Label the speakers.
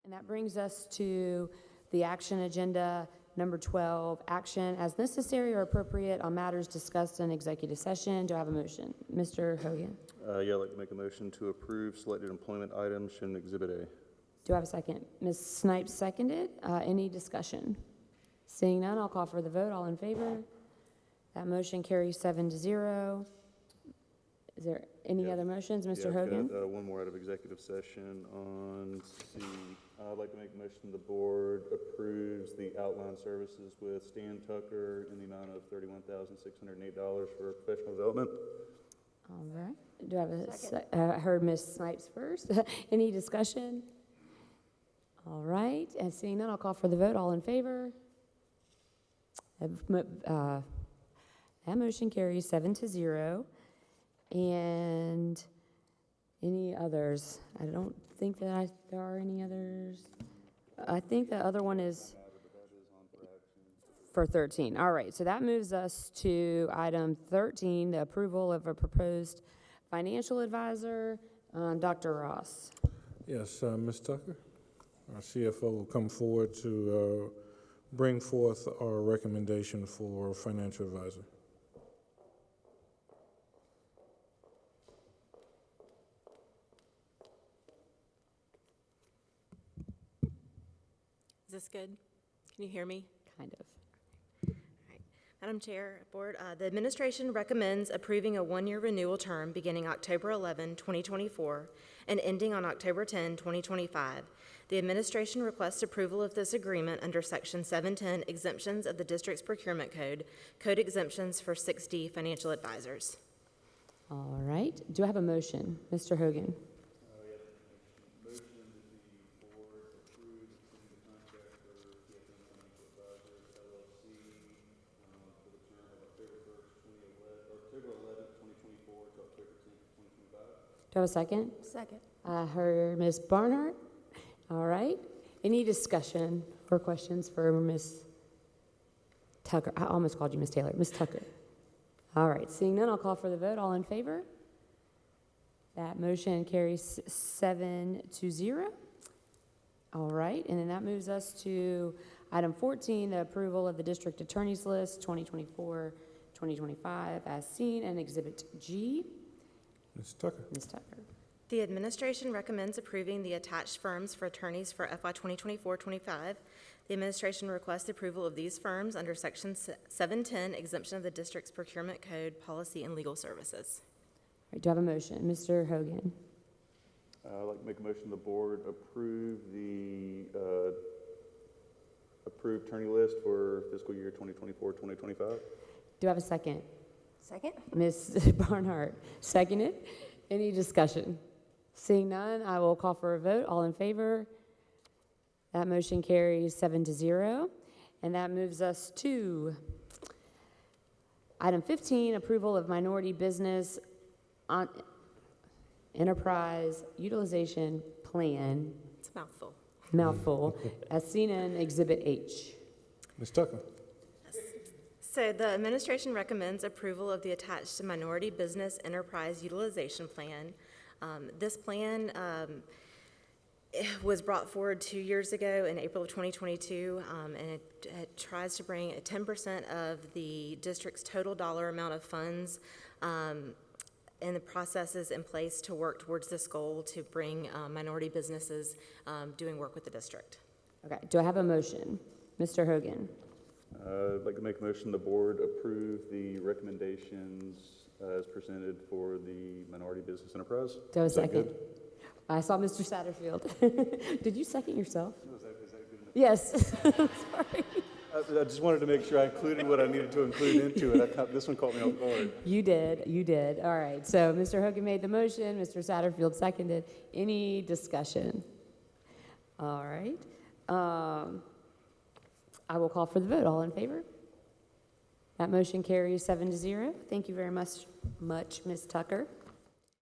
Speaker 1: And that brings us to the action agenda, number 12, action as necessary or appropriate on matters discussed in executive session. Do I have a motion? Mr. Hogan.
Speaker 2: Yeah, I'd like to make a motion to approve selected employment items in Exhibit A.
Speaker 1: Do I have a second? Ms. Snipes seconded. Any discussion? Seeing none, I'll call for the vote. All in favor? That motion carries 7-0. Is there any other motions, Mr.
Speaker 2: Yeah, I've
Speaker 1: Hogan?
Speaker 2: got one more out of executive session on C. I'd like to make a motion the board approves the outline services with Stan Tucker in the amount of $31,608 for professional development.
Speaker 1: All right. Do I have I heard Ms. Snipes first. Any discussion? All right. And seeing none, I'll call for the vote. All in favor? That motion carries 7-0. And any others? I don't think that there are any others. I think the other one is for 13. All right, so that moves us to item 13, the approval of a proposed financial advisor. Dr. Ross.
Speaker 3: Yes, Ms. Tucker, our CFO will come forward to bring forth our recommendation for financial advisor.
Speaker 4: Is this good? Can you hear me?
Speaker 1: Kind of.
Speaker 4: All right. Madam Chair, Board, the administration recommends approving a one-year renewal term beginning October 11, 2024, and ending on October 10, 2025. The administration requests approval of this agreement under Section 710, Exemptions of the District's Procurement Code, Code Exemptions for 6D Financial Advisors.
Speaker 1: All right. Do I have a motion? Mr. Hogan. Do I have a second?
Speaker 4: Second.
Speaker 1: I heard Ms. Barnhart. All right. Any discussion or questions for Ms. Tucker? I almost called you Ms. Taylor. Ms. Tucker. All right. Seeing none, I'll call for the vote. All in favor? That motion carries 7-0. All right. And then that moves us to item 14, the approval of the district attorney's list 2024-2025 as seen in Exhibit G.
Speaker 3: Ms. Tucker.
Speaker 1: Ms. Tucker.
Speaker 4: The administration recommends approving the attached firms for attorneys for FY 2024-25. The administration requests approval of these firms under Section 710, Exemption of the District's Procurement Code, Policy and Legal Services.
Speaker 1: All right, do I have a motion? Mr. Hogan.
Speaker 2: I'd like to make a motion the board approve the approved attorney list for fiscal year 2024-2025.
Speaker 1: Do I have a second?
Speaker 4: Second.
Speaker 1: Ms. Barnhart, seconded. Any discussion? Seeing none, I will call for a vote. All in favor? That motion carries 7-0. And that moves us to item 15, approval of minority business enterprise utilization plan,
Speaker 4: It's a mouthful.
Speaker 1: mouthful, as seen in Exhibit H.
Speaker 3: Ms. Tucker.
Speaker 4: So the administration recommends approval of the attached Minority Business Enterprise Utilization Plan. This plan was brought forward 2 years ago in April of 2022, and it tries to bring 10% of the district's total dollar amount of funds and the processes in place to work towards this goal to bring minority businesses doing work with the district.
Speaker 1: Okay, do I have a motion? Mr. Hogan.
Speaker 2: I'd like to make a motion the board approve the recommendations as presented for the minority business enterprise.
Speaker 1: Do I have a second? I saw Mr. Satterfield. Did you second yourself?
Speaker 2: Is that good enough?
Speaker 1: Yes. Sorry.
Speaker 2: I just wanted to make sure I included what I needed to include into it. This one caught me off guard.
Speaker 1: You did. You did. All right. So Mr. Hogan made the motion. Mr. Satterfield seconded. Any discussion? All right. I will call for the vote. All in favor? That motion carries 7-0. Thank you very much, Ms. Tucker.